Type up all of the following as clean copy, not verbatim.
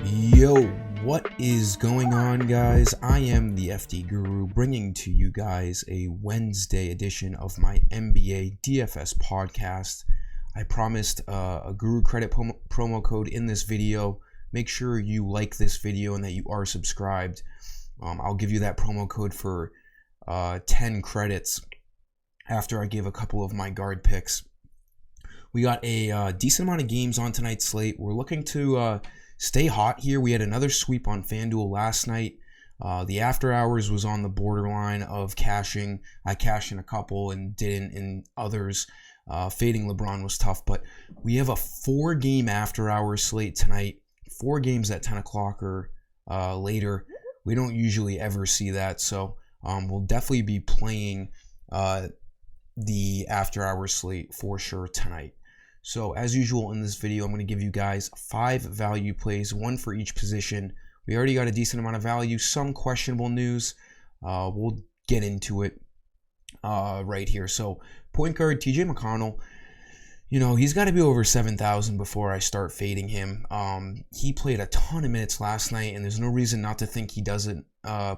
Yo, what is going on, guys? I am the FD Guru, bringing to you guys a Wednesday edition of my NBA DFS podcast. I promised a Guru credit promo code in this video. Make sure you like this video and that you are subscribed. I'll give you that promo code for 10 credits after I give a couple of my guard picks. We got a decent amount of games on tonight's slate. We're looking to stay hot here. We had another sweep on FanDuel last night. The after hours was on the borderline of cashing. I cashed in a couple and didn't in others. Fading LeBron was tough, but we have a 4-game after hours slate tonight. 4 games at 10 o'clock or later. We don't usually ever see that, so we'll definitely be playing the after hours slate for sure tonight. So as usual in this video, I'm going to give you guys 5 value plays, 1 for each position. We already got a decent amount of value, some questionable news. We'll get into it right here. So point guard TJ McConnell, you know, he's got to be over 7,000 before I start fading him. He played a ton of minutes last night, and there's no reason not to think he doesn't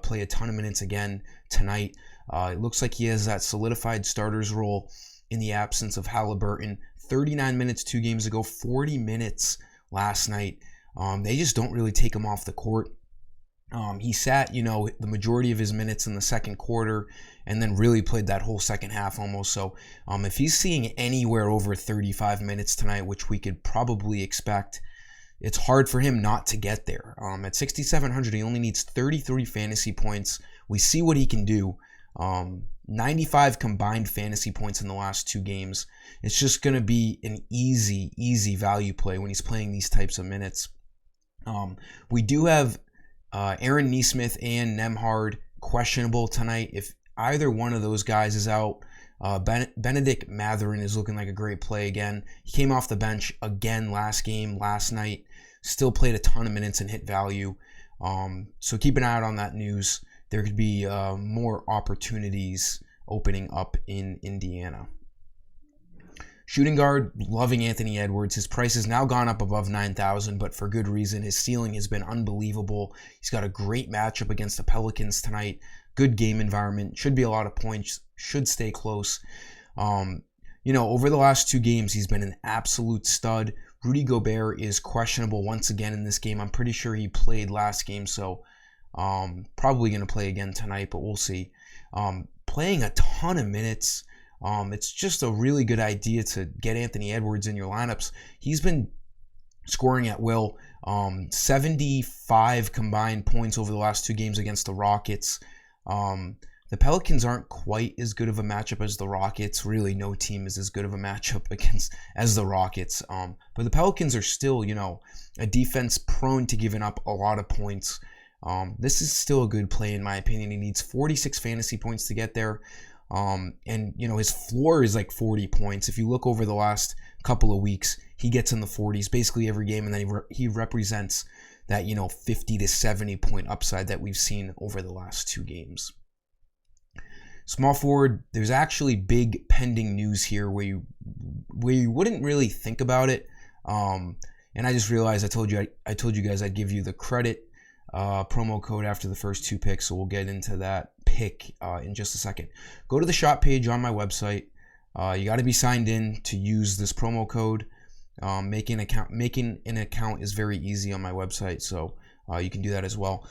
play a ton of minutes again tonight. It looks like he has that solidified starter's role in the absence of Halliburton. 39 minutes 2 games ago, 40 minutes last night. They just don't really take him off the court. He sat, the majority of his minutes in the second quarter and then really played that whole second half almost. So if he's seeing anywhere over 35 minutes tonight, which we could probably expect, it's hard for him not to get there. At 6,700, he only needs 33 fantasy points. We see what he can do. 95 combined fantasy points in the last 2 games. It's just going to be an easy value play when he's playing these types of minutes. We do have Aaron Nesmith and Nembhard questionable tonight. If either one of those guys is out, Benedict Mathurin is looking like a great play again. He came off the bench again last night. Still played a ton of minutes and hit value. So keep an eye out on that news. There could be more opportunities opening up in Indiana. Shooting guard, loving Anthony Edwards. His price has now gone up above 9,000, but for good reason. His ceiling has been unbelievable. He's got a great matchup against the Pelicans tonight. Good game environment. Should be a lot of points. Should stay close. Over the last 2 games, he's been an absolute stud. Rudy Gobert is questionable once again in this game. I'm pretty sure he played last game, so probably going to play again tonight, but we'll see. Playing a ton of minutes. It's just a really good idea to get Anthony Edwards in your lineups. He's been scoring at will. 75 combined points over the last 2 games against the Rockets. The Pelicans aren't quite as good of a matchup as the Rockets. Really, no team is as good of a matchup as the Rockets. But the Pelicans are still, a defense prone to giving up a lot of points. This is still a good play in my opinion. He needs 46 fantasy points to get there. His floor is like 40 points. If you look over the last couple of weeks, he gets in the 40s basically every game, and then he represents that, 50 to 70 point upside that we've seen over the last 2 games. Small forward, there's actually big pending news here where you wouldn't really think about it. And I just realized I told you guys I'd give you the credit promo code after the first 2 picks, so we'll get into that pick in just a second. Go to the shop page on my website. You got to be signed in to use this promo code. Making an account is very easy on my website, so you can do that as well.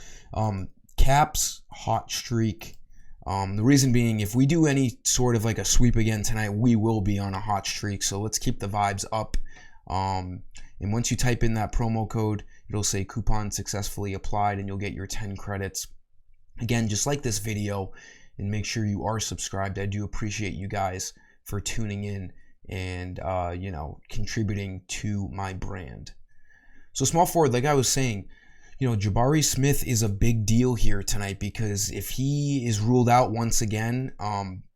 Caps hot streak. The reason being, if we do any sort of like a sweep again tonight, we will be on a hot streak, so let's keep the vibes up. And once you type in that promo code, it'll say coupon successfully applied, and you'll get your 10 credits. Again, just like this video, and make sure you are subscribed. I do appreciate you guys for tuning in and contributing to my brand. So small forward, like I was saying, Jabari Smith is a big deal here tonight, because if he is ruled out once again,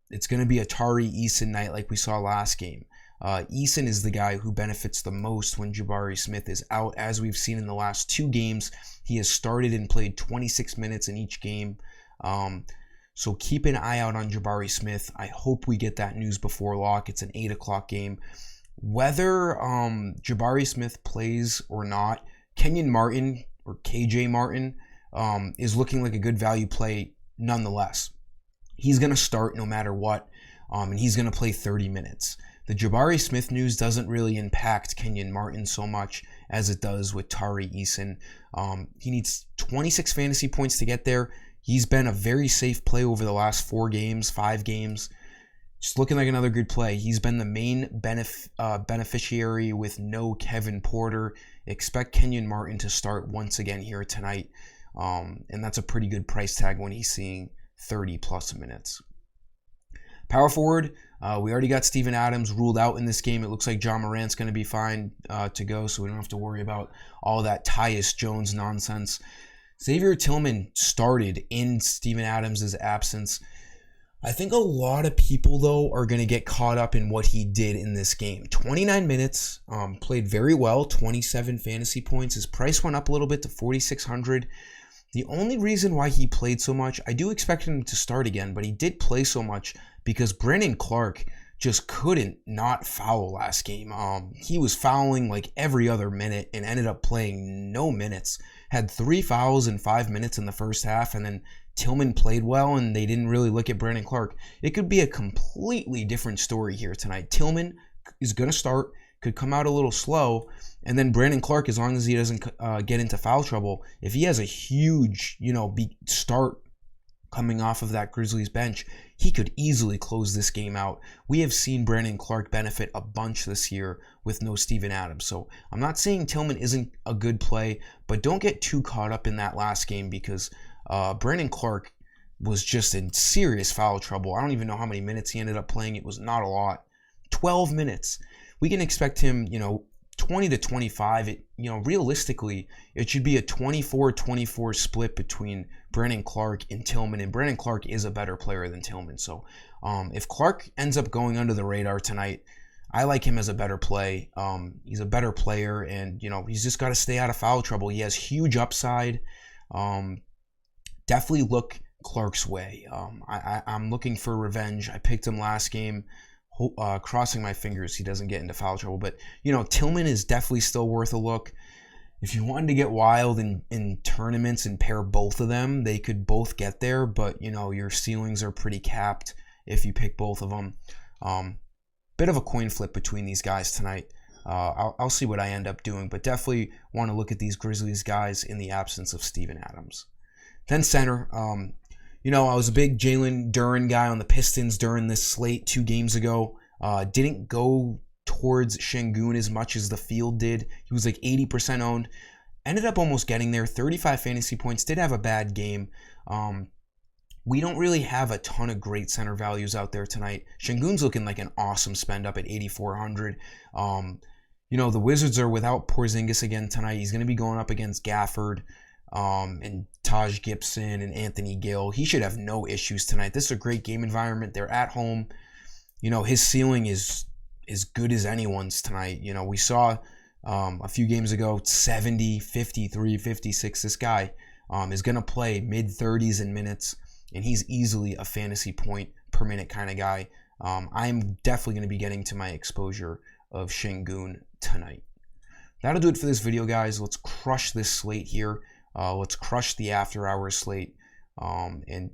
it's going to be a Tari Eason night like we saw last game. Eason is the guy who benefits the most when Jabari Smith is out. As we've seen in the last 2 games, he has started and played 26 minutes in each game. So keep an eye out on Jabari Smith. I hope we get that news before lock. It's an 8 o'clock game. Whether Jabari Smith plays or not, Kenyon Martin or KJ Martin is looking like a good value play nonetheless. He's going to start no matter what, and he's going to play 30 minutes. The Jabari Smith news doesn't really impact Kenyon Martin so much as it does with Tari Eason. He needs 26 fantasy points to get there. He's been a very safe play over the last 5 games. Just looking like another good play. He's been the main beneficiary with no Kevin Porter. Expect Kenyon Martin to start once again here tonight. And that's a pretty good price tag when he's seeing 30 plus minutes. Power forward, we already got Steven Adams ruled out in this game. It looks like Ja Morant's going to be fine to go, so we don't have to worry about all that Tyus Jones nonsense. Xavier Tillman started in Steven Adams' absence. I think a lot of people, though, are going to get caught up in what he did in this game. 29 minutes, played very well, 27 fantasy points. His price went up a little bit to $4,600. The only reason why he played so much, I do expect him to start again, but he did play so much because Brandon Clark just couldn't not foul last game. He was fouling like every other minute and ended up playing no minutes. Had 3 fouls in 5 minutes in the first half, and then Tillman played well, and they didn't really look at Brandon Clark. It could be a completely different story here tonight. Tillman is going to start, could come out a little slow, and then Brandon Clark, as long as he doesn't get into foul trouble, if he has a huge, start coming off of that Grizzlies bench, he could easily close this game out. We have seen Brandon Clark benefit a bunch this year with no Steven Adams. So I'm not saying Tillman isn't a good play, but don't get too caught up in that last game because Brandon Clark was just in serious foul trouble. I don't even know how many minutes he ended up playing. It was not a lot. 12 minutes. We can expect him, 20 to 25. Realistically, it should be a 24-24 split between Brandon Clark and Tillman, and Brandon Clark is a better player than Tillman. So if Clark ends up going under the radar tonight, I like him as a better play. He's a better player, and he's just got to stay out of foul trouble. He has huge upside. Definitely look Clark's way. I'm looking for revenge. I picked him last game. Crossing my fingers he doesn't get into foul trouble. But, Tillman is definitely still worth a look. If you wanted to get wild in tournaments and pair both of them, they could both get there. But, your ceilings are pretty capped if you pick both of them. Bit of a coin flip between these guys tonight. I'll see what I end up doing. But definitely want to look at these Grizzlies guys in the absence of Steven Adams. Then center. I was a big Jalen Duren guy on the Pistons during this slate 2 games ago. Didn't go towards Şengün as much as the field did. He was like 80% owned. Ended up almost getting there. 35 fantasy points. Did have a bad game. We don't really have a ton of great center values out there tonight. Şengün's looking like an awesome spend up at 8,400. The Wizards are without Porzingis again tonight. He's going to be going up against Gafford. And Taj Gibson and Anthony Gill. He should have no issues tonight. This is a great game environment. They're at home. His ceiling is as good as anyone's tonight. We saw a few games ago 70, 53, 56. This guy is going to play mid-30s in minutes, and he's easily a fantasy point per minute kind of guy. I'm definitely going to be getting to my exposure of Şengün tonight. That'll do it for this video, guys. Let's crush this slate here. Let's crush the after hours slate, and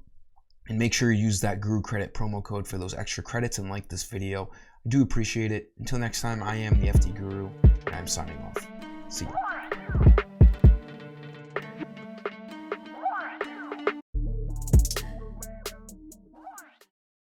make sure you use that Guru Credit promo code for those extra credits and like this video. I do appreciate it. Until next time, I am the FD Guru, and I'm signing off. See you.